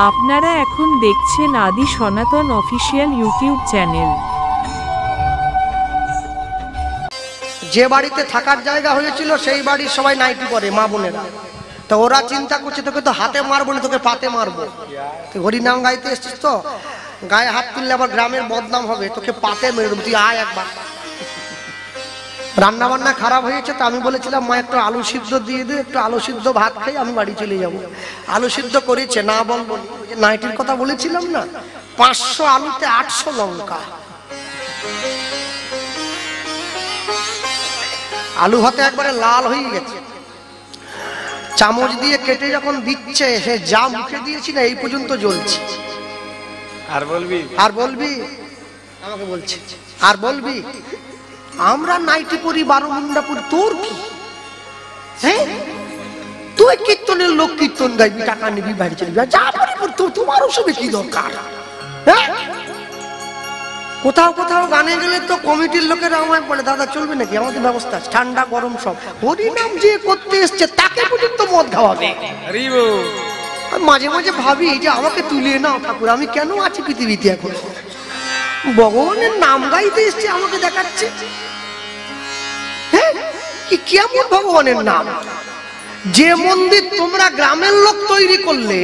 আপনারা এখন দেখছেন আদি সনাতন অফিসিয়াল ইউটিউব চ্যানেল। যে বাড়িতে থাকার জায়গা হয়েছিল সেই বাড়ির সবাই নাইটি পরে, মা বোনেরা। তো ওরা চিন্তা করছে তোকে তো হাতে মারবো না, তোকে পাতে মারবো। হরিনাম গাইতে এসছিস তো, গায়ে হাত তুললে আবার গ্রামের বদনাম হবে, তোকে পাতে মেরে দেবো, তুই আয় একবার। রান্না বান্না খারাপ হয়েছে, তো আমি বলেছিলাম মা একটু আলু সিদ্ধ দিয়ে দে, একটু আলু সিদ্ধ ভাত খাই, আমি বাড়ি চলে যাব। আলু সিদ্ধ করেছে, না বলবো নাইটির কথা বলেছিলাম না, 500 আলুতে 800 লঙ্কা। আলু ভাতে একবারে লাল হয়ে গেছে। চামচ দিয়ে কেটে যখন দিচ্ছে, সে যা মুখে দিয়েছি না এই পর্যন্ত জ্বলছে। আর বলবি আমাকে বলছে আর বলবি? আমরা নাইটি পরি, 12 মুন্ডা পরি, তোর কি? হ্যাঁ, তুই কীর্তনের লোক, কীর্তন গাইবি, টাকা নিবি, বাড়ি চলবি, যা পরি তোমার ওসবে কি দরকার? হ্যাঁ, কোথাও কোথাও গানে গেলে তো কমিটির লোকেরা আমায় বলে দাদা চলবে নাকি, আমাদের ব্যবস্থা আছে, ঠান্ডা গরম সব। হরিনাম যে করতে এসছে তাকে পর্যন্ত মদ খাওয়াবে। মাঝে মাঝে ভাবি যে আমাকে তুলে নাও ঠাকুর, আমি কেন আছি পৃথিবীতে এখন? ভগবানের নাম গাইতে এসছে, আমাকে দেখাচ্ছে। হ্যাঁ, কি কেমন ভগবানের নাম? যে মন্দির তোমরা গ্রামের লোক তৈরি করলে,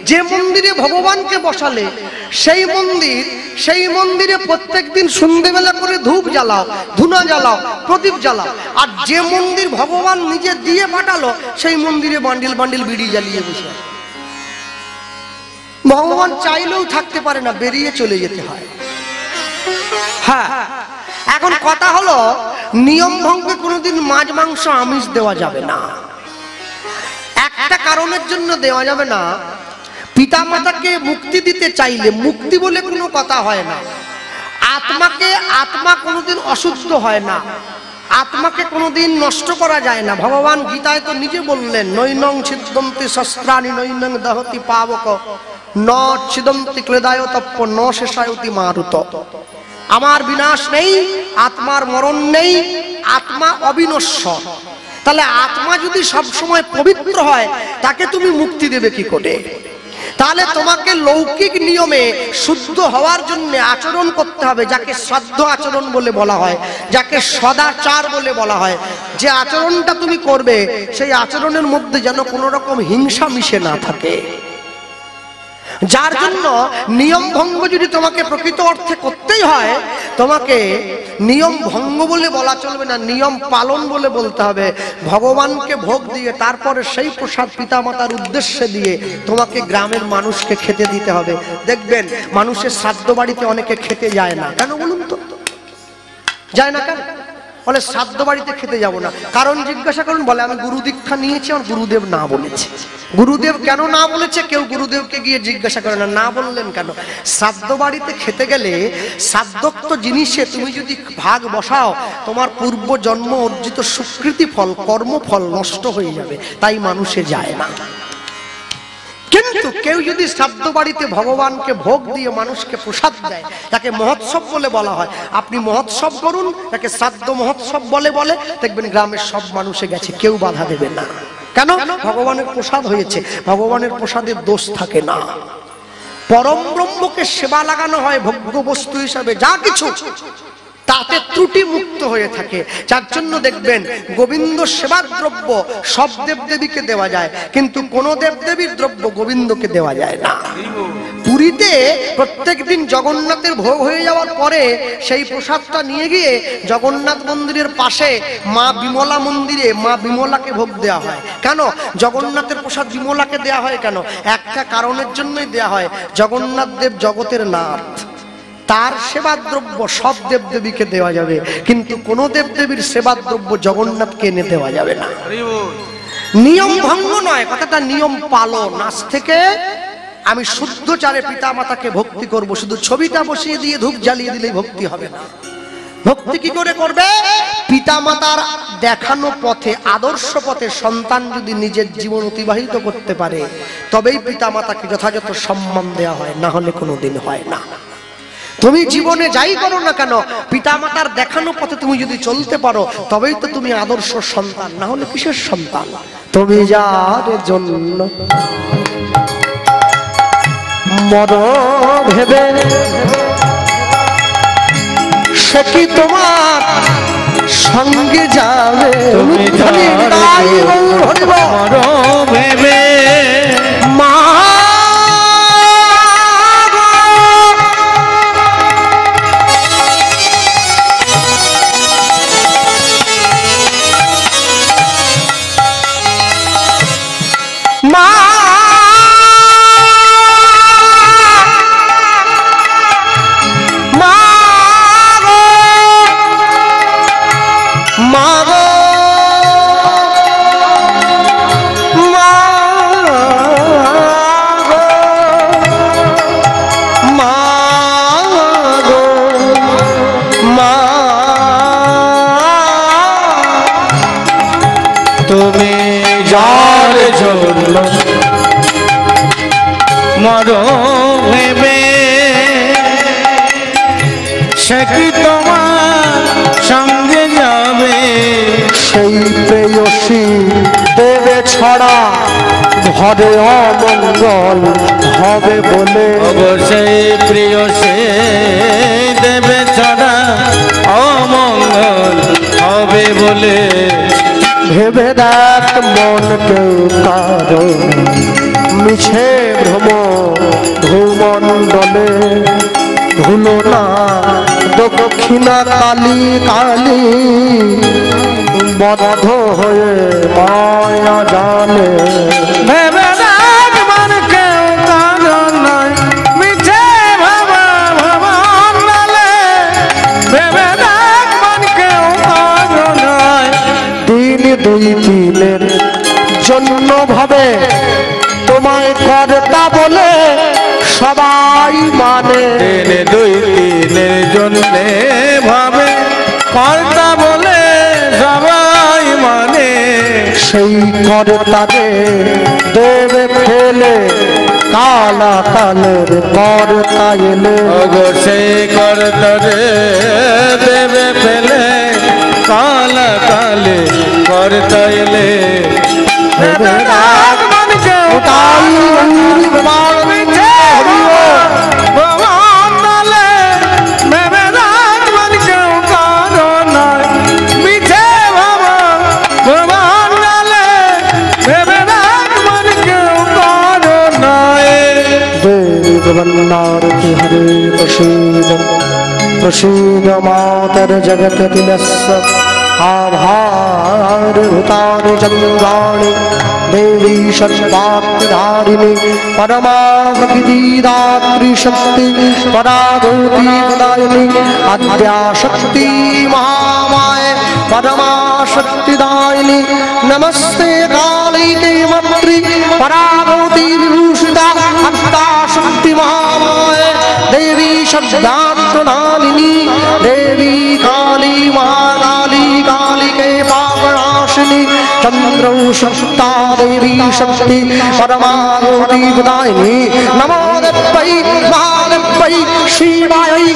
যে মন্দিরে ভগবানকে বসালে, সেই মন্দিরে প্রত্যেকদিন সন্ধ্যেবেলা করে ধূপ জ্বালাও, ধুনা জ্বালাও, প্রদীপ জ্বালাও। আর যে মন্দির ভগবান নিজে দিয়ে পাঠালো, সেই মন্দিরে বান্ডিল বান্ডিল বিড়ি জ্বালিয়ে বসে। ভগবান চাইলেও থাকতে পারে না, বেরিয়ে চলে যেতে হয়। হ্যাঁ, এখন কথা হলো নিয়ম ভঙ্গে কোনোদিন মাছ মাংস আমিষ দেওয়া যাবে না। একটা কারণের জন্য দেওয়া যাবে না, পিতা মাতাকে মুক্তি দিতে চাইলে মুক্তি বলে কোনো কথা হয় না। আত্মা কোনোদিন অশুদ্ধ হয় না, আত্মাকে কোনোদিন নষ্ট করা যায় না। ভগবান গীতায় তো নিজে বললেন, নৈনং ছিদন্তি শস্ত্রাণি নৈনং দহতি পাবক ন ছিদন্তি ক্লেদায় তপ্প ন শেষায়তি মারুত। আমার বিনাশ নেই, আত্মার মরণ নেই, আত্মা অবিনশ্বর। তাহলে আত্মা যদি সব সময় পবিত্র হয়, তাকে তুমি মুক্তি দেবে কি করে? তাহলে তোমাকে লৌকিক নিয়মে শুদ্ধ হওয়ার জন্য আচরণ করতে হবে, যাকে সদ্য আচরণ বলে বলা হয়, যাকে সদাচার বলে বলা হয়। যে আচরণটা তুমি করবে, সেই আচরণের মধ্যে যেন কোনো রকম হিংসা মিশে না থাকে। যার জন্য নিয়ম ভঙ্গ যদি তোমাকে প্রকৃত অর্থে করতেই হয়, তোমাকে নিয়ম ভঙ্গ বলে বলা চলবে না, নিয়ম পালন বলে বলতে হবে। ভগবানকে ভোগ দিয়ে তারপরে সেই প্রসাদ পিতামাতার উদ্দেশ্যে দিয়ে তোমাকে গ্রামের মানুষকে খেতে দিতে হবে। দেখবেন মানুষের শ্রাদ্ধ বাড়িতে অনেকে খেতে যায় না, কেন বলুন তো? যায় না কেন? বলে শ্রাদ্ধ বাড়িতে খেতে যাব না। কারণ জিজ্ঞাসা করুন, বলে আমি গুরু দীক্ষা নিয়েছি, আমার গুরুদেব না বলেছে। গুরুদেব কেন না বলেছে? কেউ গুরুদেবকে গিয়ে জিজ্ঞাসা করে না, না বললেন কেন? শ্রাদ্ধ বাড়িতে খেতে গেলে শ্রাদ্ধোক্ত জিনিসে তুমি যদি ভাগ বসাও, তোমার পূর্ব জন্ম অর্জিত সুকৃতি ফল, কর্মফল নষ্ট হয়ে যাবে, তাই মানুষে যায় না। কিন্তু কেউ যদি শ্রাদ্ধ বাড়িতে ভগবানকে ভোগ দিয়ে মানুষকে প্রসাদ দেয়, তাকে মহোৎসব বলে বলা হয়। আপনি মহোৎসব করুন, তাকে শ্রাদ্ধ মহোৎসব বলে দেখবেন গ্রামের সব মানুষে গেছে, কেউ বাধা দেবে না। কেন? ভগবানের প্রসাদ হয়েছে, ভগবানের প্রসাদের দোষ থাকে না। পরম ব্রহ্মকে সেবা লাগানো হয় ভোগ্য বস্তু হিসাবে, যা কিছু তাতে ত্রুটি মুক্ত হয়ে থাকে। যার জন্য দেখবেন গোবিন্দ সেবার দ্রব্য সব দেবদেবীকে দেওয়া যায়, কিন্তু কোন দেবদেবীর দ্রব্য গোবিন্দকে দেওয়া যায় না। পুরীতে প্রত্যেকদিন জগন্নাথের ভোগ হয়ে যাওয়ার পরে সেই প্রসাদটা নিয়ে গিয়ে জগন্নাথ মন্দিরের পাশে মা বিমলা মন্দিরে মা বিমলাকে ভোগ দেওয়া হয়। কেন জগন্নাথের প্রসাদ বিমলাকে দেওয়া হয়? কেন? একটা কারণের জন্যই দেওয়া হয়, জগন্নাথ দেব জগতের নাথ, তার সেবার দ্রব্য সব দেবদেবীকে দেওয়া যাবে, কিন্তু কোন দেবদেবীর সেবার দ্রব্য জগন্নাথকে এনে দেওয়া যাবে না। নিয়ম ভঙ্গ নয়, কথাটা নিয়ম পালন। আজ থেকে আমি শুদ্ধচারে পিতা মাতাকে ভক্তি করব, শুধু ছবিটা বসিয়ে দিয়ে ধূপ জ্বালিয়ে দিলেই ভক্তি হবে না। ভক্তি কি করে করবে? পিতা মাতার দেখানো পথে, আদর্শ পথে সন্তান যদি নিজের জীবন অতিবাহিত করতে পারে, তবেই পিতা মাতাকে যথাযথ সম্মান দেওয়া হয়, না হলে কোনোদিন হয় না। তুমি জীবনে যাই করো না কেন পিতামাতার দেখানো পথে তুমি যদি চলতে পারো তবেই তো তুমি আদর্শ সন্তান, না হলে কিসের সন্তান? তুমি যার জন্য মর ভেবে সে কি তোমার সঙ্গে যাবে? তুমি মর ভেবে মা তুমি যার জন্য মর ভেবে সে কি তোমার সঙ্গে যাবে? সেই প্রেয়সী দেবে ছড়া ঘরে অমঙ্গল হবে বলে, অবশ্যই প্রিয় সে দেবে ছড়া অমঙ্গল হবে বলে। ভেবে দেখ মন কেউ কারো মিছে ভ্রম ভূমণ্ডলে, ভুলো না দক্ষিণা কালী কালী বদ্ধ হয়ে মায়া জানে। ভেবে দেখ মন কেউ কারো নয় মিছে ভূমণ্ডলে, ভেবে দেখ মন কেউ কারো নয়। দিন দুই দিনের জন্য ভাবে তোমায় কর্তা বলে সবাই মানে। দিন দুই দিনের জন্যে ভাবে কর্তা বলে সবাই মানে। সেই কর্তারে দেবে ফেলে কালা কালের কর্তা এলে, ওগো সেই কর্তারে দেবে ফেলে কালা কালে কর্তা এলে। ভেবে দেখ মন কেউ কারো নয় মিছে ভূমণ্ডলে, ভেবে দেখ মন কেউ কারো নয় মিছে ভূমণ্ডলে, ভেবে দেখ মন কেউ কারো নয়। দেবী জগন্নাথ হরে প্রসীদ প্রসীদ মাতর জগত দিনস্য आभार भूतान चंद्राणि देवी सर्वात्मधारिणी परमा प्रकृतिदात्री शक्ति परागौती प्रदायिनी आद्या शक्ति महामाय परमा शक्तिदायिनी नमस्ते कालिके मंत्री परागौती विभूषिता आद्या शक्ति महामाय देवी सर्वात्मधारिणी देवी काली महाकाली कालिके पापनाशिनी चंद्रौ शक्ता देवी शक्ति परमागौती प्रदायिनी नमो देवै महादेवै शिवायै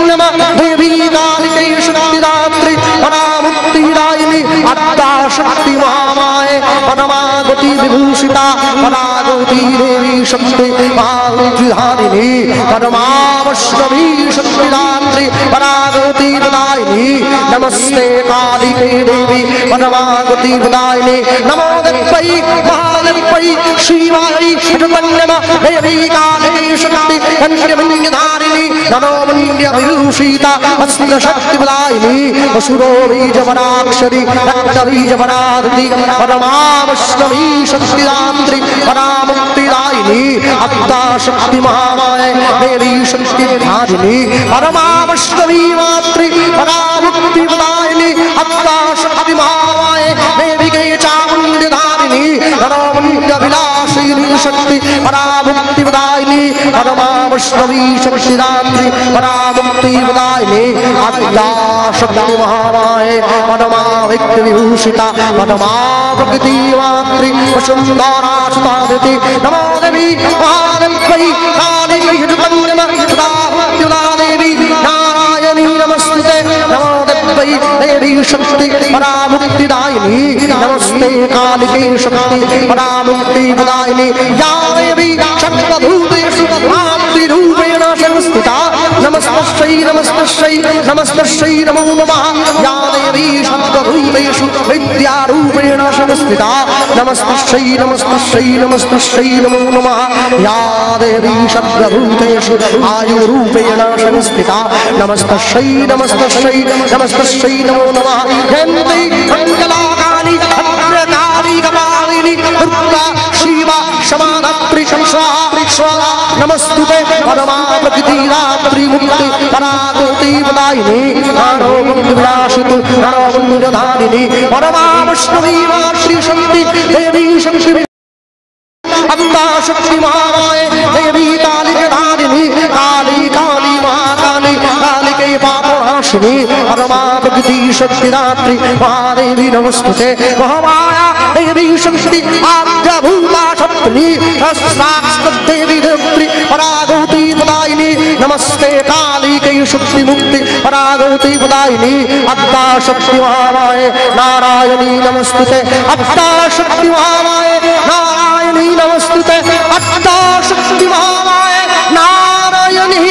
नमः देवी कालिके शक्तिदात्री परामुक्तिदायिनी आद्या शक्ति महामाय परमागौती विभूषिता परागौती देवी शक्ति महागौतीधारिणी परमावैष्णवी शक्तिदात्री परागौती प्रदायिनी नमस्ते कालिके देवी परमागौती प्रदायिनी नमो देवै महादेवै शिवायै नमः देवी कालिके शक्ति पंचमन्यधारिणी नमो मन्यविभूषिता अस्मिन् शक्ति प्रदायिनी असुरो बीजवराक्षरी रक्तबीजवराधि परमावैष्णवी शक्तिदात्री परामुक्तिदायिनी आद्या शक्ति महामाय देवी शक्तिधारिणी परमावैष्णवी मातृ परामुक्ति प्रदायिनी आद्या शक्ति महामाय देवी के चामुण्डधारिणी नरोमण्डविलासिनी शक्ति परामुक्ति प्रदायिनी परमावैष्णवी शक्तिदात्री परामुक्ति प्रदायिनी आद्या शक्ति महामाय परमाविक्र विभूषिता परमा प्रकृति मातृ वसुन्धरा सुतादिति नमो देवी महादेवै कालिके देवी शक्ति परामुक्तिदायिनी नमस्ते कालिके शक्ति परामुक्तिदायिनी या देवी सर्वभूतेषु मातृरूपेण संस्थिता नमस्तस्यै नमस्तस्यै नमस्तस्यै नमो नमः या देवी सर्वभूतेषु विद्यारूपेण संस्थिता नमस्तस्यै नमस्तस्यै नमस्तस्यै नमो नमः या देवी सर्वभूतेषु आयुरूपेण संस्थिता नमस्तस्यै नमस्तस्यै नमस्तस्यै नमो नमः जयन्ती मङ्गलाकाली भद्रकाली कपालिनी दुर्गा शिवा क्षमाधात्री स्वाहा नमस्तुते परमा प्रकृतिरात्री मुक्ति परागौती प्रदायिनी नारोगुणविलासितु नारोगुणधारिणी परमा वैष्णवी वा श्री शक्ति देवी शक्ति अम्बा शक्ति महामाये देवी कालिके धारिणी काली काली महाकाली कालिके पापनाशिनी परमा प्रकृति शक्तिदात्री महादेवी नमस्तुते महामाया देवी शक्ति आद्यभूता शक्ति देवी धरित्री परागौती प्रदायिनी नमस्ते कालिके शक्ति मुक्ति परागौती प्रदायिनी अद्दा शक्ति महामाये नारायणी नमस्तुते अद्दा शक्ति महामाये नारायणी नमस्तुते अद्दा शक्ति महामाये नारायणी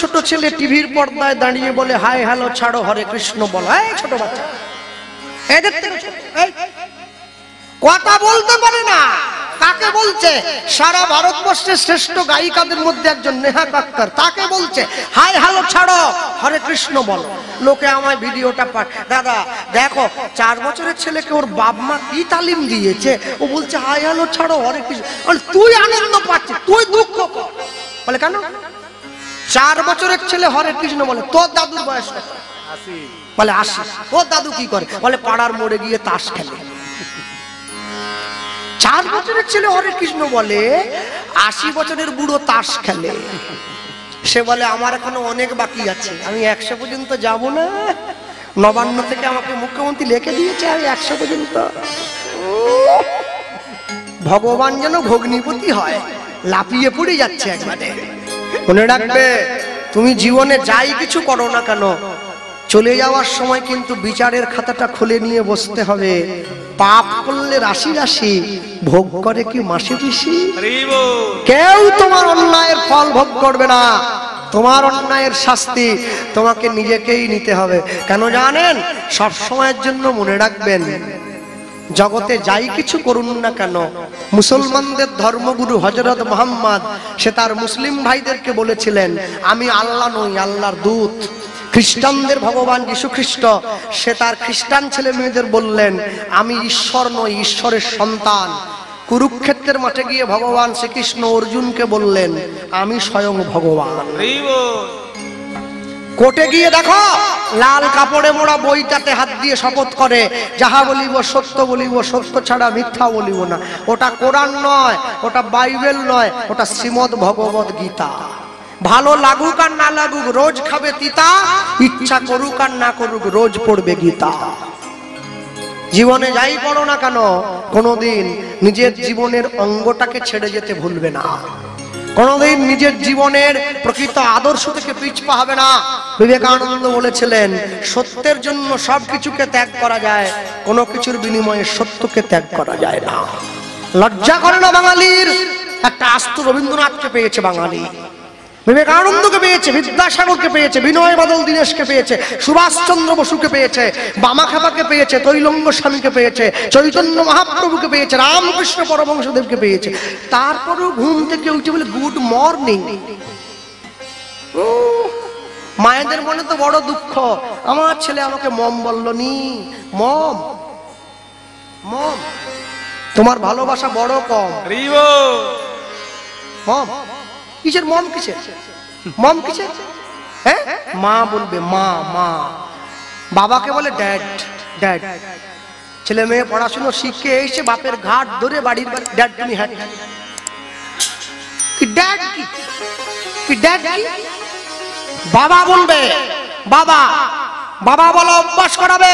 ছোট ছেলে টিভির পর্দায় দাঁড়িয়ে বলে হাই হ্যালো ছাড়ো হরে কৃষ্ণ বলো। এই ছোট বাচ্চা এদের থেকে কথা বলতে পারে না। কাকে বলছে? সারা ভারতবর্ষের শ্রেষ্ঠ গায়িকাদের মধ্যে একজন নেহা কক্কর, তাকে বলছে হাই হ্যালো ছাড়ো হরে কৃষ্ণ বলো। লোকে আমায় ভিডিওটা দাদা দেখো 4 বছরের ছেলেকে ওর বাপ মা কি তালিম দিয়েছে, ও বলছে হাই হ্যালো ছাড়ো হরে কৃষ্ণ। তুই আনন্দ পাচ্ছিস, তুই দুঃখ কর। বলে কেন? 4 বছরের ছেলে হরে কৃষ্ণ বলে। তোর দাদুর বয়স কত? 80। বলে 80। তোর দাদু কি করে? বলে পাড়ার মোড়ে গিয়ে তাস খেলে। 4 বছরের ছেলে হরে কৃষ্ণ বলে, 80 বছরের বুড়ো তাস খেলে। সে বলে আমার এখনো অনেক বাকি আছে, আমি 100 পর্যন্ত যাব না। নবান্ন থেকে আমাকে মুখ্যমন্ত্রী লিখে দিয়েছে আমি 100 পর্যন্ত। ভগবান যেন ভগ্নিপতি হয়, লাফিয়ে পড়ে যাচ্ছে একবারে। মনে রাখবে, তুমি জীবনে যাই কিছু করো না কেন, চলে যাওয়ার সময় কিন্তু বিচারের খাতাটা খুলে নিয়ে বসতে হবে। পাপ করলে রাশি রাশি, ভোগ করে কি মাসে পিসি। কেউ তোমার অন্যায়ের ফল ভোগ করবে না, তোমার অন্যায়ের শাস্তি তোমাকে নিজেকেই নিতে হবে। কেন জানেন? সব সময়ের জন্য মনে রাখবেন, জগতে যাই কিছু করুন না কেন, মুসলমানদের ধর্মগুরু হযরত মুহাম্মদ সে তার মুসলিম ভাইদেরকে বলেছিলেন আমি আল্লাহ নই, আল্লাহর দূত। খ্রিস্টানদের ভগবান যীশু খ্রিস্ট সে তার খ্রিস্টান ছেলে মেয়েদের বললেন আমি ঈশ্বর নই, ঈশ্বরের সন্তান। কুরুক্ষেত্রের মাঠে গিয়ে ভগবান শ্রীকৃষ্ণ অর্জুনকে বললেন আমি স্বয়ং ভগবান। কোর্টে গিয়ে দেখো লাল কাপড়ে মোড়া বইটাতে হাত দিয়ে শপথ করে যাহা বলিব সত্য বলিব, সত্য ছাড়া মিথ্যা বলিব না। ওটা কোরআন নয়, ওটা বাইবেল নয়, ওটা শ্রীমদ ভগবত গীতা। ভালো লাগুক আর না লাগুক রোজ খাবে তিতা, ইচ্ছা করুক আর না করুক রোজ পড়বে গীতা। জীবনে যাই করো না কেন, কোনোদিন নিজের জীবনের অঙ্গটাকে ছেড়ে যেতে ভুলবে না। কোনোদিন নিজের জীবনের প্রকৃত আদর্শ থেকে পিছপা হবে না। বিবেকানন্দ বলেছিলেন সত্যের জন্য সবকিছুকে ত্যাগ করা যায়, কোনো কিছুর বিনিময়ে সত্যকে ত্যাগ করা যায় না। লজ্জা করে না বাঙালির? একটা আস্ত রবীন্দ্রনাথকে পেয়েছে বাঙালি, বিবেকানন্দকে পেয়েছে, বিদ্যাসাগরকে পেয়েছে, বিনয় বাদল দীনেশকে পেয়েছে, সুভাষচন্দ্র বসুকে পেয়েছে, বামাখ্যাপাকে পেয়েছে, তৈলঙ্গ স্বামীকে পেয়েছে, চৈতন্য মহাপ্রভুকে পেয়েছে, রামকৃষ্ণ পরমহংসদেবকে পেয়েছে। তারপরেও ঘুম থেকে উঠে বলে গুড মর্নিং। মায়েদের মনে তো বড় দুঃখ, আমার ছেলে আমাকে মম বললো নি। মম মম তোমার ভালোবাসা বড় কম। মম কিসের মম কিসের? মম কিসের? হ্যাঁ, মা বলবে মা মা, বাবাকে বলে ড্যাড ড্যাড। ছেলে মেয়ে পড়াশুনো শিখে এসে বাপের ঘাট ধরে বাড়ির ড্যাড তুমি, হ্যাঁ কি ড্যাড কি, কি ড্যাড কি? বাবা বলবে বাবা, বাবা বলা অভ্যাস করাবে।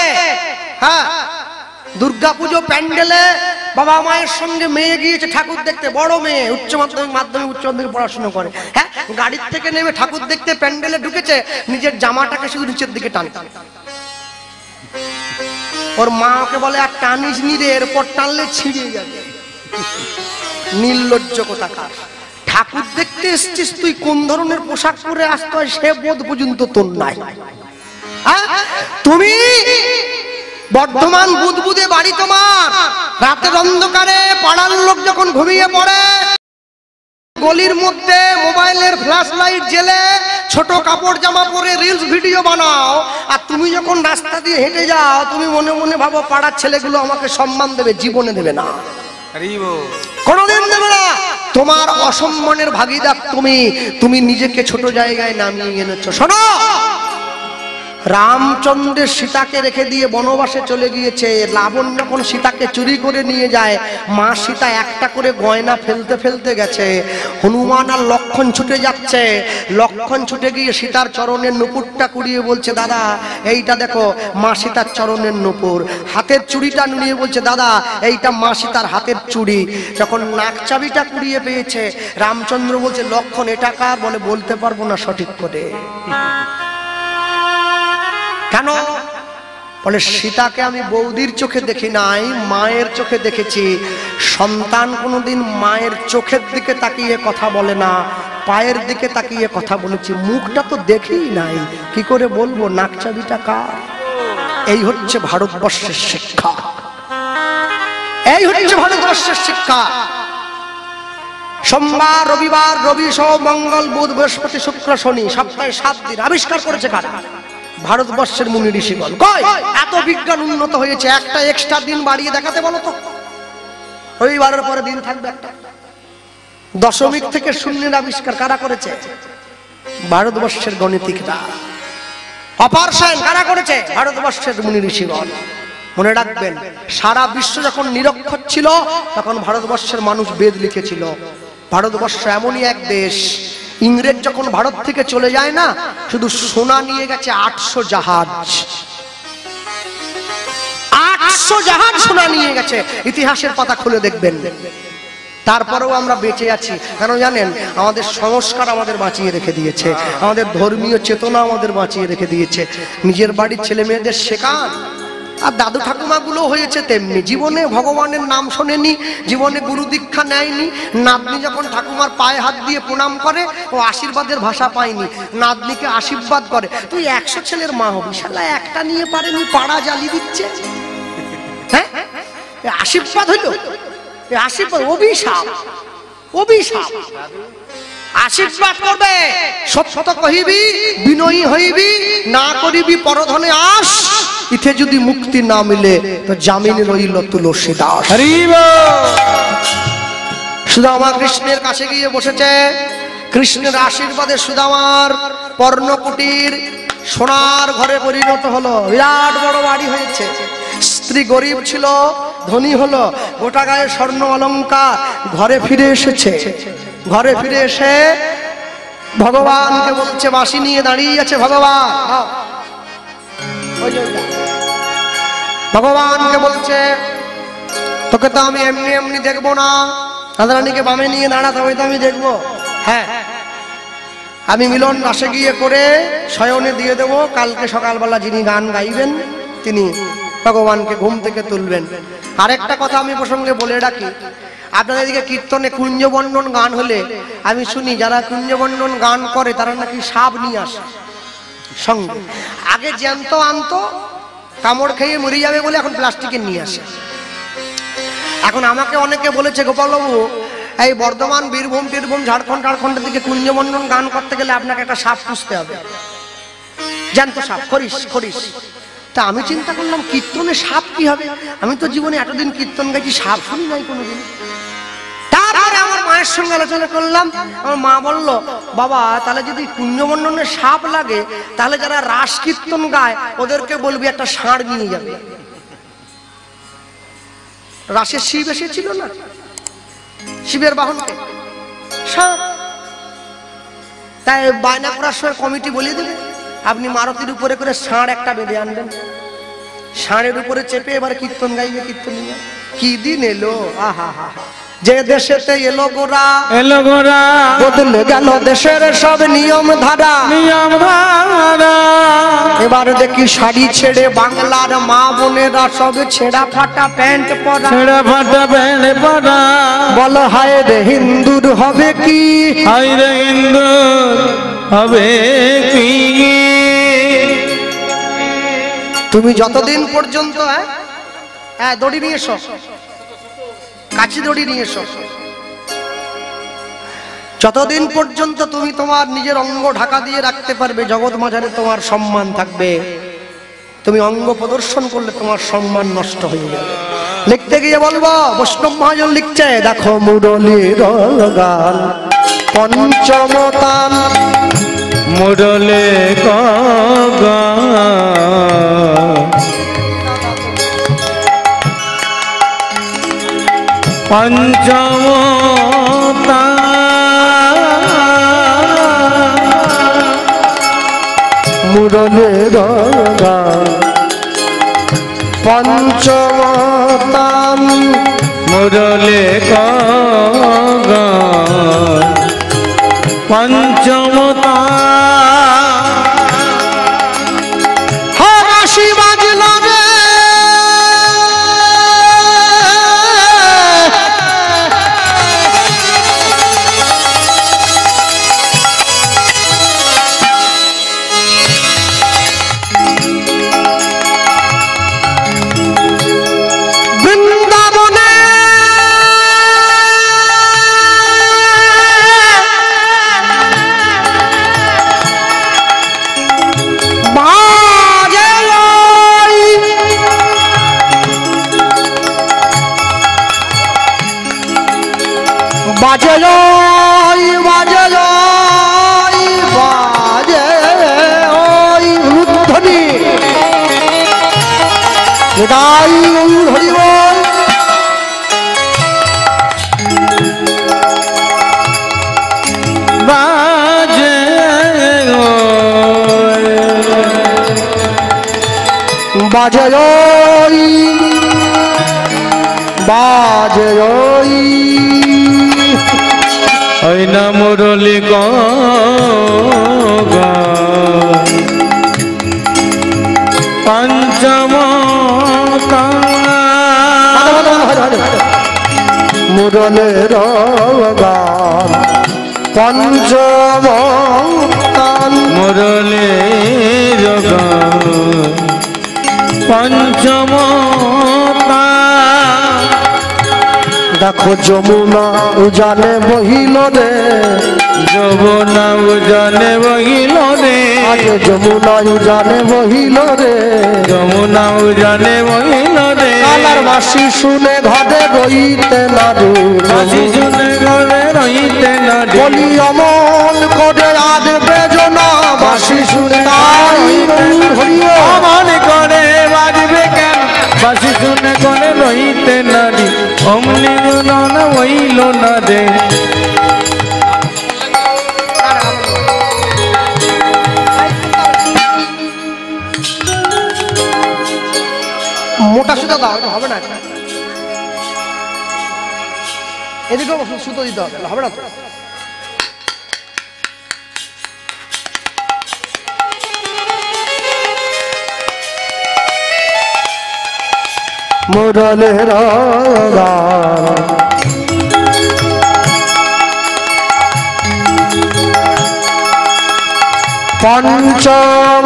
হ্যাঁ, দুর্গাপুজো প্যান্ডেলে বাবা মায়ের সঙ্গে মেয়ে গিয়েছে ঠাকুর দেখতে, বড় মেয়ে উচ্চ মাধ্যমিক মাধ্যমিক উচ্চ মাধ্যমিক পড়াশোনা করে। হ্যাঁ, গাড়ির থেকে নেমে ঠাকুর দেখতে প্যান্ডেলে ঢুকেছে, নিজের জামাটাকে শুধু নিচের দিকে টান। ওর মা ওকে বলে আর টানিস নি রে, এরপর টানলে ছিঁড়ে যাবে। নির্লজ্জ কোথাকার। ঠাকুর দেখতে এসছিস তুই, কোন ধরনের পোশাক পরে আসতে হয় সে বোধ পর্যন্ত তোর নাই। তুমি বর্ধমান বুদবুদে বাড়ি তোমার, রাতের অন্ধকারে পাড়ার লোক যখন ঘুমিয়ে পড়ে, গলির মধ্যে মোবাইলের ফ্ল্যাশ লাইট জ্বেলে ছোট কাপড় জামা পরে রিলস ভিডিও বানাও, আর তুমি যখন রাস্তা দিয়ে হেঁটে যাও তুমি মনে মনে ভাবো পাড়ার ছেলেগুলো আমাকে সম্মান দেবে, জীবনে দেবে না, কোনদিন দেবে না। তোমার অসম্মানের ভাগীদার তুমি, তুমি নিজেকে ছোট জায়গায় নামিয়ে এনেছো। শোনো, রামচন্দ্রের সীতাকে রেখে দিয়ে বনবাসে চলে গিয়েছে, রাবণ যখন সীতাকে চুরি করে নিয়ে যায়, মা সীতা একটা করে গয়না ফেলতে ফেলতে গেছে, হনুমান আর লক্ষণ ছুটে যাচ্ছে, লক্ষণ ছুটে গিয়ে সীতার চরণের নুপুরটা কুড়িয়ে বলছে দাদা এইটা দেখো মা সীতার চরণের নুপুর, হাতের চুড়িটা নিয়ে বলছে দাদা এইটা মা সীতার হাতের চুড়ি। যখন নাকচাবিটা কুড়িয়ে পেয়েছে, রামচন্দ্র বলছে লক্ষণ এটা কার? বলে বলতে পারবো না সঠিক করে। কেন? বলে সীতাকে আমি বৌদির চোখে দেখি নাই, মায়ের চোখে দেখেছি। সন্তান কোনোদিন মায়ের চোখের দিকে তাকিয়ে কথা বলে না, পায়ের দিকে তাকিয়ে কথা বলেছি, মুখটা তো দেখেই নাই, কি করে বলবো নাকচাবিটা কার? এই হচ্ছে ভারতবর্ষের শিক্ষা, এই হচ্ছে ভারতবর্ষের শিক্ষা। সোমবার রবিবার রবি সোম মঙ্গল বুধ বৃহস্পতি শুক্র শনি, সপ্তাহে 7 দিন। আবিষ্কার করেছে কারা? ভারতবর্ষের মুনি ঋষিগণ। কই এত বিজ্ঞান উন্নত হয়েছে, একটা এক্সট্রা দিন বাড়িয়ে দেখাতে বলো তো। রবিবারের পরে দিন থাকবে একটা। দশমিক থেকে শূন্যের আবিষ্কার কারা করেছে? ভারতবর্ষের গণিতিকরা। অপারেশন কারা করেছে? ভারতবর্ষের মুনি ঋষিগণ। মনে রাখবেন, সারা বিশ্ব যখন নিরক্ষর ছিল তখন ভারতবর্ষের মানুষ বেদ লিখেছিল। ভারতবর্ষ এমনই এক দেশ, ইংরেজ যখন ভারত থেকে চলে যায় না, শুধু সোনা নিয়ে গেছে 800 জাহাজ, 800 জাহাজ সোনা নিয়ে গেছে। ইতিহাসের পাতা খুলে দেখবেন। তারপরেও আমরা বেঁচে আছি কেন জানেন? আমাদের সংস্কার আমাদের বাঁচিয়ে রেখে দিয়েছে, আমাদের ধর্মীয় চেতনা আমাদের বাঁচিয়ে রেখে দিয়েছে। নিজের বাড়ির ছেলে মেয়েদের শেখান। আর দাদু ঠাকুমা গুলো হয়েছে তেমনি, জীবনে ভগবানের নাম শোনেনি, জীবনে গুরু দীক্ষা নেয়নি। নাতনি যখন ঠাকুমার পায়ে হাত দিয়ে প্রণাম করে, ও আশীর্বাদের ভাষা পায়নি, নাতনিকে আশীর্বাদ করে। তুই 100 ছেলের মা হবি, শালা একটা নিয়ে পারেনি, পাড়া জ্বালিয়ে দিচ্ছে। হ্যাঁ, আশীর্বাদ হইল? আশীর্বাদ অভিশাপ, অভিশাপ। আশীর্বাদ করবে, সত্য কহিবি, বিনয়ী হইবি, না করিবি পরধনে আস, ইথে যদি মুক্তি না মিলে তো জামিন রইল তুলসীদাস। সুদামা কৃষ্ণের কাছে গিয়ে বসেছে, কৃষ্ণের আশীর্বাদে সুদামার পর্ণকুটির সোনার ঘরে পরিণত হলো, বিরাট বড় বাড়ি হয়েছে। স্ত্রী গরিব ছিল, ধনী হলো, গোটা গায়ে স্বর্ণ অলংকার। ঘরে ফিরে এসেছে, ঘরে ফিরে এসে ভগবানকে বলছে, বাঁশি নিয়ে দাঁড়িয়ে আছে ভগবান, ভগবানকে বলছে তোকে তো আমি এমনি এমনি দেখবো না, রাধারানীকে বামে নিয়ে দাঁড়াতে হবে তো আমি দেখবো। হ্যাঁ, আমি মিলন রাসে গিয়ে করে শয়নে দিয়ে দেব, কালকে সকালবেলা যিনি গান গাইবেন তিনি ভগবানকে ঘুম থেকে তুলবেন। আরেকটা কথা আমি প্রসঙ্গে বলে রাখি, আপনাদের দিকে কীর্তনে কুঞ্জবর্ণন গান হলে আমি শুনি যারা কুঞ্জবর্ণন গান করে তারা নাকি সাপ নিয়ে আসে সঙ্গে। আগে জ্যান্ত আনতো, কামড় খেয়ে মরে যাবে বলে এখন প্লাস্টিকের নিয়ে আসে। এখন আমাকে অনেকে বলেছে, গোপালবাবু এই বর্ধমান বীরভূম টিরভূম ঝাড়খণ্ডের দিকে কুঞ্জবর্ণন গান করতে গেলে আপনাকে একটা সাপ পুষতে হবে, জ্যান্ত সাপ, খরিস খরিস। তা আমি চিন্তা করলাম কীর্তনে সাপ কি হবে, আমি তো জীবনে এতদিন কীর্তন গাইছি, সাপ শুনি নাই কোনোদিন। তারপরে আমার মায়ের সঙ্গে আলোচনা করলাম। আমার মা বলল, বাবা তাহলে যদি কুঞ্জমণ্ডনে সাপ লাগে তাহলে যারা রাস কীর্তন গায় ওদেরকে বলবি একটা ষাঁড় নিয়ে যাবে। রাসের শিব এসেছিল না, শিবের বাহনকে সাপ। তাই বায়না করার সময় কমিটি বলে দেবে আপনি মারুতির উপরে করে ষাঁড় একটা বেঁধে আনবেন, ষাঁড়ের উপরে চেপে এবার কীর্তন গাইবে। কীর্তন কি দিন এলো, আহা হা, যে দেশেতে এলো গোরা, এলো গোরা, বদলে গেল দেশের সব নিয়ম ধারা। নিয়ম ধারা। এবার দেখি শাড়ি ছেড়ে বাংলার মা বোনেরা সব ছেঁড়া ফাটা প্যান্ট পরা, ছেঁড়া ফাটা প্যান্ট পরা। বল হায় রে হিন্দুর হবে কি, হায় রে হিন্দুর হবে কি। তুমি যতদিন পর্যন্ত হ্যাঁ দড়ি নিয়ে এসো, কাছি দড়ি নিয়ে এসো, যতদিন পর্যন্ত তুমি তোমার নিজের অঙ্গ ঢাকা দিয়ে রাখতে পারবে জগৎ মাঝারে তোমার সম্মান থাকবে। তুমি অঙ্গ প্রদর্শন করলে তোমার সম্মান নষ্ট হয়ে যাবে। লিখতে গিয়ে বলবো, বৈষ্ণব মহাজন লিখছে, দেখো মুরলীর গান পঞ্চমতান, মুরলে পঞ্চমতা, মুরলীর গান পঞ্চমতান, মুরলে পঞ্চমতা। হরাশি বাজল রে বৃন্দাবনে, বাজে বাজে বাজে ধ্বনি হৃদয় হরি বল। বাজে বাজে বাজে ওই না মুরলি পঞ্চমতা, মুরলের গান পঞ্চমতান, মুরলি পঞ্চমতা। দেখো যমুনা উজানে বহিল রে, যমুনা উজানে বহিল রে, আজ যমুনা উজানে বহিল রে, যমুনা উজানে বহিল রে। কালার বাসি শুনে ঘরে রইতে না রে, বাসি শুনে ঘরে রইতে না রে। বলি অমন করে আজ বেজনা বাসি শুনে অমন করে বাজবে কেন, বাসি শুনে ঘরে রইতে না রে। অমলি না হইল না রে। মোটা সুতো দাও, এটা হবে না, এদিকেও সুতো দিতে হবে, হবে না তো। মুরলের গান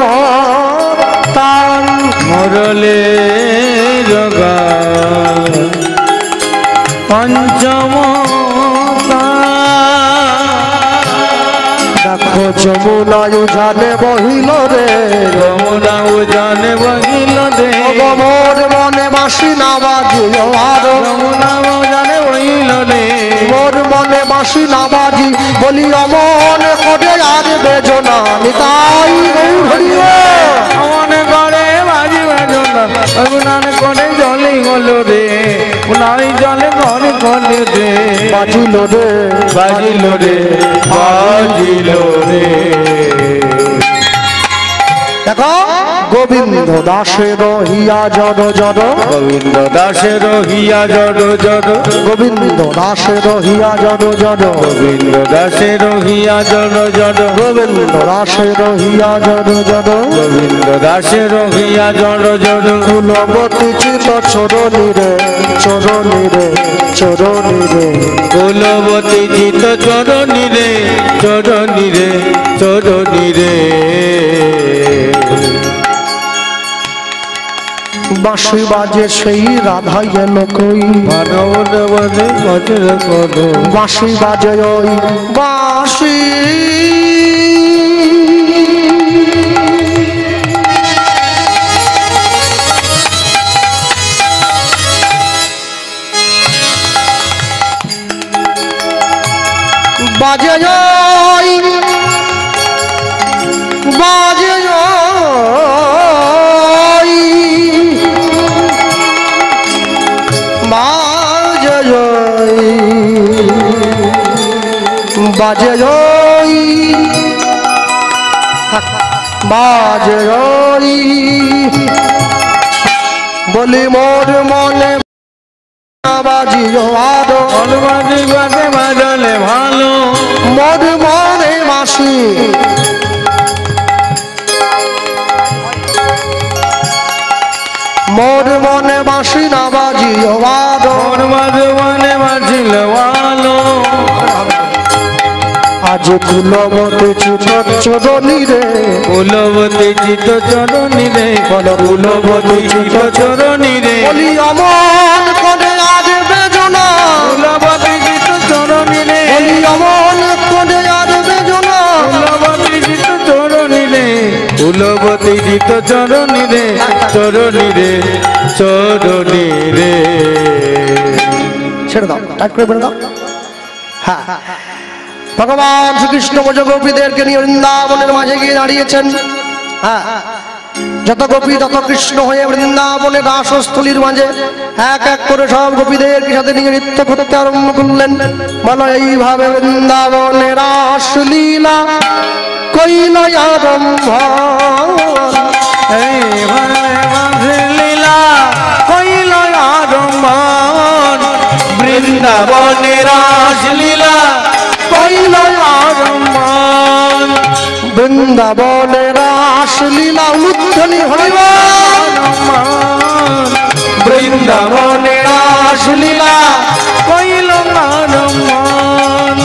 পঞ্চমতান, মুরলীর গান পঞ্চমতা। দেখো যমুনা উজানে বহিল রে, যমুনা উজানে বহিল রে, মোর মনে বাঁশি না বাজিও আরো যমুনা মজানে হইল রে মোর মনে বাঁশি না বাজি বলি অমন করে আর বেজনা নিতাই গৌর হরি মনে করে বাজি বাজনা অগুনান করে জলে গলো রে উনাই জলে ঘরে গলে রে বাজিল রে বাজিল রে বাজিল রে দেখো গোবিন্দ দাসের হিয়া জড় জড় গোবিন্দ দাসের হিয়া জড় জড় গোবিন্দ দাসের হিয়া জড় জড় গোবিন্দ দাসের হিয়া জড় জড় গোবিন্দ দাসের হিয়া জড় জড় গোবিন্দ দাসের হিয়া জড় জড় কুলবতী চিত চরণী রে চরণী রে চরণী রে কুলবতী চিত চরণী রে চরণী রে চরণী রে বাঁশি বাজে সেই রাধা এল কই মানব বনে বজ্র করো বাঁশি বাজে ওই বাঁশি বাজে ওই বাজে ওই বাজে ওই বাজে ওই বলি মোর মনে বাজিও আরো বাজি বাজে বাজলে ভালো মোর মনে মাসি মোর মনে বাঁশি না বাজিও আরো মোর বাজে বনে বাজিল ভালো আজ কুলবতী চিত চরণী রে কুলবতী চিত চরণী রে কুলবতী চিত চরণী রে বলি অমন করে আজ বেজনা কুলবতী চিত চরণী রে বলি অমন করে আজ বেজনা কুলবতী চিত চরণী রে কুলবতী চিত চরণী রে চরণী রে চরণী রে ছেড়ে দাও টাইট করে বেড়ে দাও হ্যাঁ ভগবান শ্রীকৃষ্ণ ব্রজ গোপীদেরকে নিয়ে বৃন্দাবনের মাঝে গিয়ে দাঁড়িয়েছেন হ্যাঁ যত গোপী তত কৃষ্ণ হয়ে বৃন্দাবনের রাসস্থলীর মাঝে এক এক করে সব গোপীদের সাথে নিয়ে নৃত্য করতে আরম্ভ করলেন বলো এইভাবে বৃন্দাবনের রাসলীলা কইল আরম্ভ এইভাবে লীলা কইল আরম্ভন বৃন্দাবনের রাসলীলা কইল আরম্ভন বৃন্দাবনের রাসলীলা উদ্ধনি হরিব বৃন্দাবনের রাসলীলা কইল আরম্ভন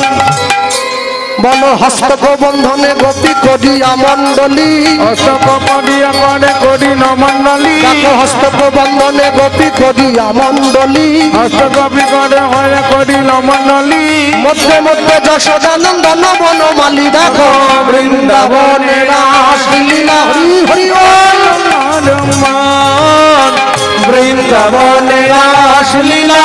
বলো হস্তক বন্ধনে গোপী করিয়া মণ্ডলী অশোক করিয়া করে করি নমণ্ডলী হস্তক বন্ধনে গোপী করিয়া মণ্ডলী হস্তকপি করে হয়ে করি নমণ্ডলী মধ্যে মধ্যে যশোদানন্দন বনমালী দেখো বৃন্দাবনের রাসলীলা হরি হরি আরম্ভন বৃন্দাবনের রাসলীলা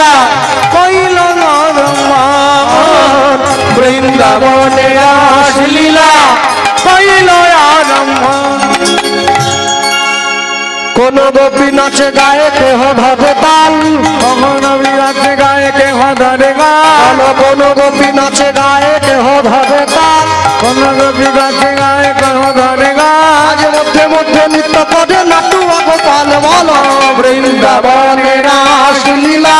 কইল আরম্ভন বৃন্দাবনের রাসলীলা কইল আরম্ভন কোন গোপী নাচে গায়ে কেহ ধরে তাল কখন বিরাজে গায়ে কেহ ধরে গান কোন গোপী নাচে গায়ে কেহ ধরে তাল কোন বিরাজে গায়ে কেহ ধরে গান আজ মধ্যে মধ্যে নৃত্য করে নাটুয়া গোপাল বলো বৃন্দাবনের রাসলীলা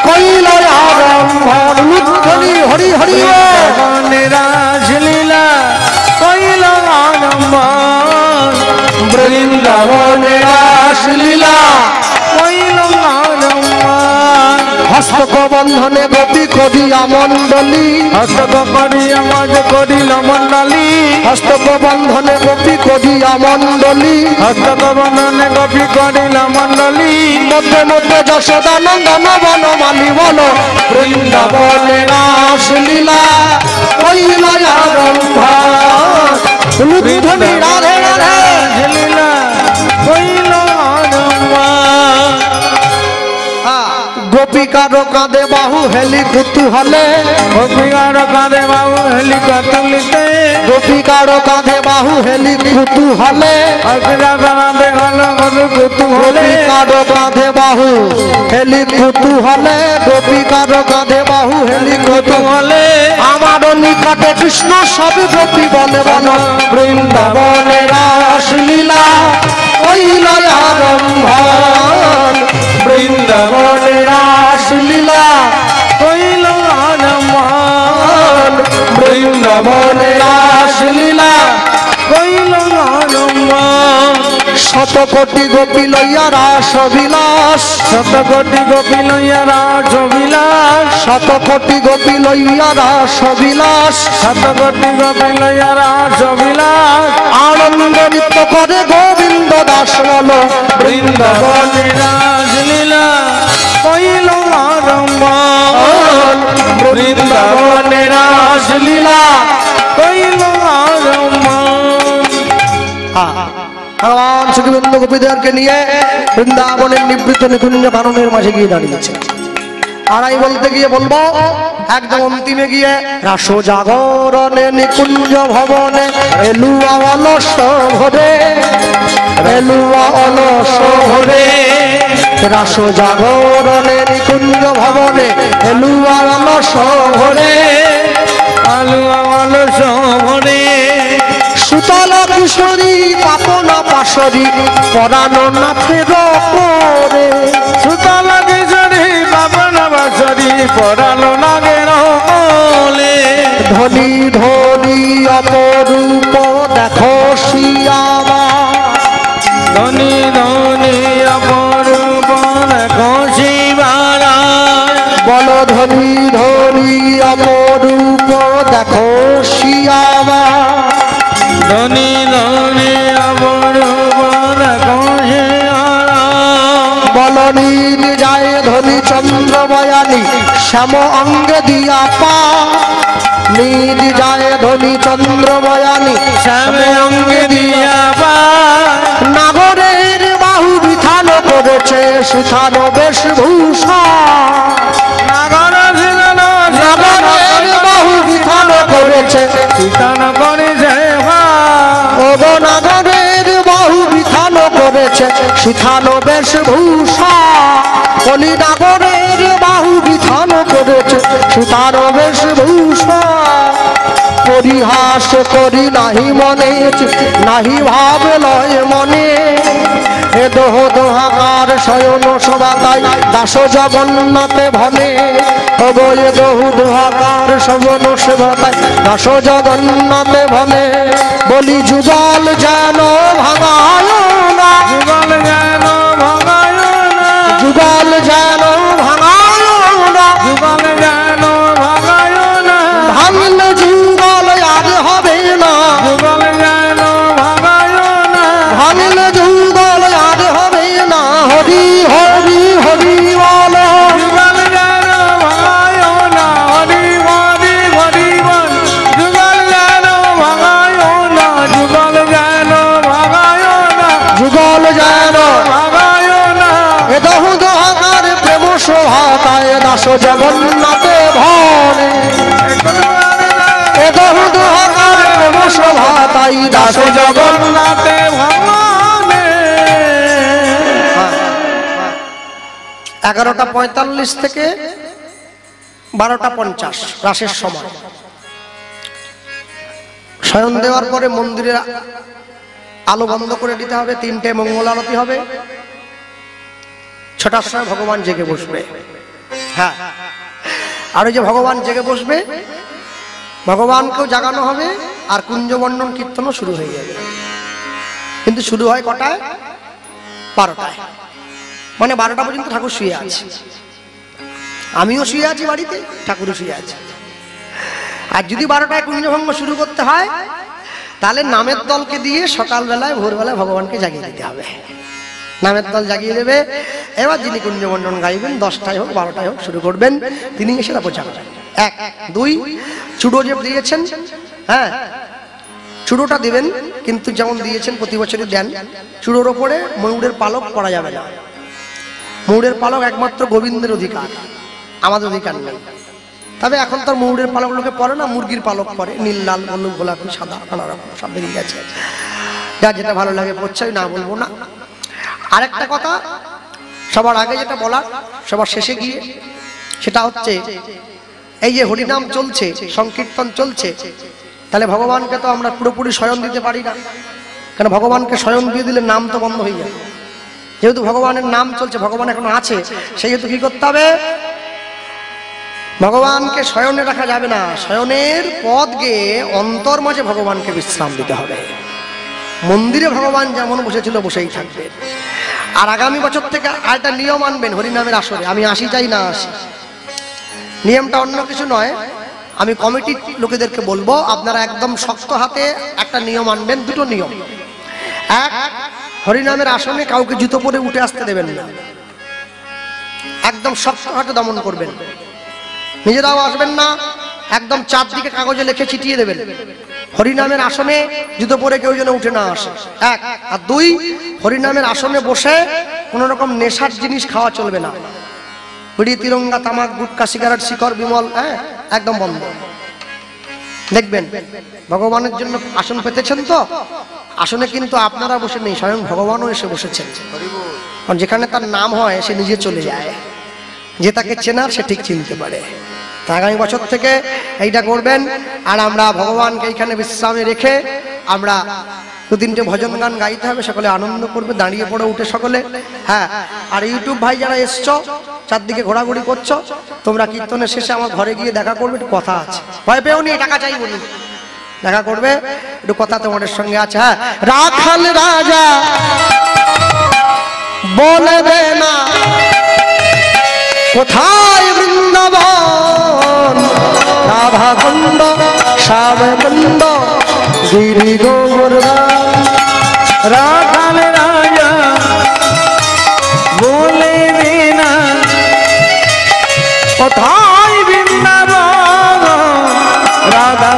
কইল আরম্ভ লুদ্ধনি হরি হরি বৃন্দাবনের রাসলীলা কইল আরম্ভন বৃন্দাবনের রাসলীলা কইল আরম্ভন হস্তক বন্ধনে গোপী করিয়া মণ্ডলী হস্তক করিয়া মাঝ করিল মণ্ডলী হস্তক বন্ধনে গোপী করিয়া মণ্ডলী হস্তক বন্ধনে গোপী করিল মণ্ডলী মধ্যে মধ্যে যশোদানন্দন বনমালী বলো বৃন্দাবনের রাসলীলা কইল আরম্ভ লুদ্ধনি রাধে রাধে লীলা কইল আরম্ভ গোপিকার কাঁধে বাহু হেলি কুতুহলে, গোপিকার কাঁধে বাহু হেলি কতুলিতে, গোপিকার কাঁধে বাহু হেলি কুতুহলে, গোপিকার কাঁধে বাহু কুতুহলে, গোপিকার কাঁধে বাহু হেলি কুতুহলে, গোপিকার কাঁধে বাহু হেলি কুতুহলে। আমার নিকটে কৃষ্ণ সব গোপী বলে বল, বৃন্দাবনে রাসলীলা হইল আরম্ভ, বৃন্দাবনে রাসলীলা কইল আরম্ভ, বৃন্দাবনে রাসলীলা কইল আরম্ভ। শত কোটি গোপী লইয়া রাস বিলাস, শত কোটি গোপী লইয়া রাস বিলাস, শত কোটি গোপী লইয়া রাস বিলাস, শত কোটি গোপী লইয়া রাস বিলাস। আনন্দ নৃত্য করে গোবিন্দ দাস বল, বৃন্দাবনে রাসলীলা কইল আরম্ভ, বৃন্দাবনে রাসলীলা কইল আরম্ভ। ভগবান শ্রীবৃন্দ গোপীদেরকে নিয়ে বৃন্দাবনের নিবৃত্ত নিকুঞ্জ কাননের মাঝে গিয়ে দাঁড়িয়েছে। আর আমি বলতে গিয়ে বলবো একদম অন্তিমে গিয়ে রাস জাগরণে নিকুঞ্জ ভবনে এলুয়া অলস ভরে, এলুয়া অলস ভরে, রাস জাগরণে নিকুঞ্জ ভবনে এলুয়া অলস ভরে, আলু আলু শোভনে, সুতল কিশোরী পাপনা পাশরী পরানো নাথের পরে, সুতল কিশোরী পাবনা বাসরি পড়ালো নাগের বলে। ধনী ধনী অপরূপ দেখো শিয়ামা, ধনী ধনী অপরূপ দেখো শিবারা, বল ধনী ধনী অপরূপ দেখো শিয়ামা, ধনী ধনী অপরূপ দেখো শিবারা, বল নীল যায় ধনী চন্দ্র বয়ানী শ্যাম অঙ্গে দিয়া পা, নীল যায় ধনী চন্দ্র বয়ানী শ্যামে অঙ্গে দিয়া পা, নাগরের বাহু বিথান করেছে সুথানো বেশভূষা, নাগর ছিলেন নাগরের বাহু বিথান করেছে, শীতল করেছে ওগো নাগরের বাহু বিথান করেছে সুথানো বেশভূষা, কলি নাগরের বাহু বিথান করেছে সুথানো বেশভূষা। পরিহাস করি নাহি মনে, নাহি ভাব লয় মনে, এ দোহ দোহাকার শয়ন সবাতাই দাস জগন্নাথে ভনে, ওগো এ দোহ দোহাকার শয়ন সবাতাই দাস জগন্নাথে ভনে। বলি যুগল যেন ভাঙায় না, যুগল যেন ভাঙায় না, যুগল যেন ভাঙায় না, যুগল যেন ভাঙায় না, ভাঙলে যুগল আর হবে না, যুগল যেন ভাঙায় না, ভাঙলে যুগল আর হবে না। হরি হরি হরি বল, যুগল যেন ভাঙায় না, হরি হরি হরি বল, যুগল যেন ভাঙায় না, যুগল যেন ভাঙায় না, যুগল যেন ভাঙায় না। এ দহু দহাকার প্রেম শোভাতায় দাস জগন্নাথে ভনে, এ দহু দহাকার প্রেম শোভাতাই দাস জগন্নাথে। জগন্নাথে ভগবানে 11:45 থেকে 12:50 রাসের সময়। শয়ন দেওয়ার পরে মন্দিরে আলো বন্ধ করে দিতে হবে, 3টে মঙ্গল আরতি হবে, 6টার সময় ভগবান জেগে বসবে। হ্যাঁ, আর ওই যে ভগবান জেগে বসবে, ভগবানকেও জাগানো হবে, আর কুঞ্জবর্ণন কীর্তনও শুরু হয়ে যাবে। কিন্তু শুরু হয় কটায়? 12টায়। মানে 12টা পর্যন্ত ঠাকুর শুয়ে আছে, আমিও শুয়ে আছি বাড়িতে, ঠাকুরও শুয়ে আছে। আর যদি 12টায় কুঞ্জভঙ্গ শুরু করতে হয় তাহলে নামের দলকে দিয়ে সকালবেলায় ভোরবেলায় ভগবানকে জাগিয়ে দিতে হবে। নামের দল জাগিয়ে দেবে, এবার যিনি কুঞ্জমণ্ডন গাইবেন 10টায় হোক 12টায় হোক শুরু করবেন, তিনি এসে তারপর জাগাবেন। 1 2 চুড়ো যে দিয়েছেন, হ্যাঁ চুড়োটা দিবেন, কিন্তু যেমন দিয়েছেন প্রতি বছরই দেন, চুড়োর ওপরে ময়ূরের পালক পরা যাবে না। ময়ূরের পালক একমাত্র গোবিন্দের অধিকার, আমাদের অধিকার নেই। তবে এখন তো ময়ূরের পালক লোকে পরে না, মুরগির পালক পরে, নীল, লাল, হলুদ, গোলাপি, সাদা, নানা রকম সব বেরিয়ে গেছে। যা যেটা ভালো লাগে পড়ছে, না বলবো না। আরেকটা কথা সবার আগে যেটা বলার, সবার শেষে গিয়ে, সেটা হচ্ছে এই যে হরিনাম চলছে, সংকীর্তন চলছে, তাহলে ভগবানকে তো আমরা পুরোপুরি শয়ন দিতে পারি না। কারণ ভগবানকে শয়ন দিয়ে দিলে নাম তো বন্ধ হয়ে যাবে। যেহেতু ভগবানের নাম চলছে, ভগবান এখনো আছে, সেহেতু কি করতে হবে? ভগবানকে শয়নে রাখা যাবে না, শয়নের পদ গিয়ে অন্তর মাঝে ভগবানকে বিশ্রাম দিতে হবে। মন্দিরে ভগবান যেমন বসেছিল বসেই থাকবে। আর আগামী বছর থেকে আরেকটা নিয়ম আনবেন হরিনামের আসরে। আমি আসি চাই না আসি, নিয়মটা অন্য কিছু নয়, আমি কমিটির লোকেদেরকে বলবো আপনারা একদম শক্ত হাতে একটা নিয়ম আনবেন। দুটো নিয়ম। এক, হরিনামের আসনে কাউকে জুতো পরে উঠে আসতে দেবেন না, একদম শক্ত হাতে দমন করবেন। নিজেরাও আসবেন না, একদম চারদিকে কাগজে লিখে চিটিয়ে দেবেন, হরিনামের আসনে জুতো পরে কেউ যেন উঠে না আসে। এক। আর দুই, হরিনামের আসনে বসে কোন রকম নেশার জিনিস খাওয়া চলবে না। বিড়ি, তিরঙ্গা, তামাক, গুটকা, সিগারেট, শিকড়, বিমল, একদম বন্ধ। দেখবেন ভগবানের জন্য আসন পেতেছেন তো, আসনে কিন্তু আপনারা বসে নেই, স্বয়ং ভগবানও এসে বসেছেন। কারণ যেখানে তার নাম হয় সে নিজে চলে যায়, যে তাকে চেনার সে ঠিক চিনতে পারে। আগামী বছর থেকে এইটা করবেন। আর আমরা ভগবানকে এইখানে বিশ্রামে রেখে আমরা 2-3টে ভজন গান গাইতে হবে, সকলে আনন্দ করবে, দাঁড়িয়ে পড়ে উঠে সকলে। হ্যাঁ, আর ইউটিউব ভাই যারা এসছো, চারদিকে ঘোরাঘুরি করছো, তোমরা কীর্তনের শেষে আমার ঘরে গিয়ে দেখা করবে, একটু কথা আছে। ভয় পেও নি, টাকা চাইবো নি, দেখা করবে, একটু কথা তোমাদের সঙ্গে আছে। হ্যাঁ, রাখাল রাজা বলবে না কোথায় বৃন্দাবন, রাধা কুণ্ড, শ্যাম কুণ্ড, গিরি গোবর্ধন। রাখাল রাজা বলবে না কোথায় বৃন্দাবন, রাধা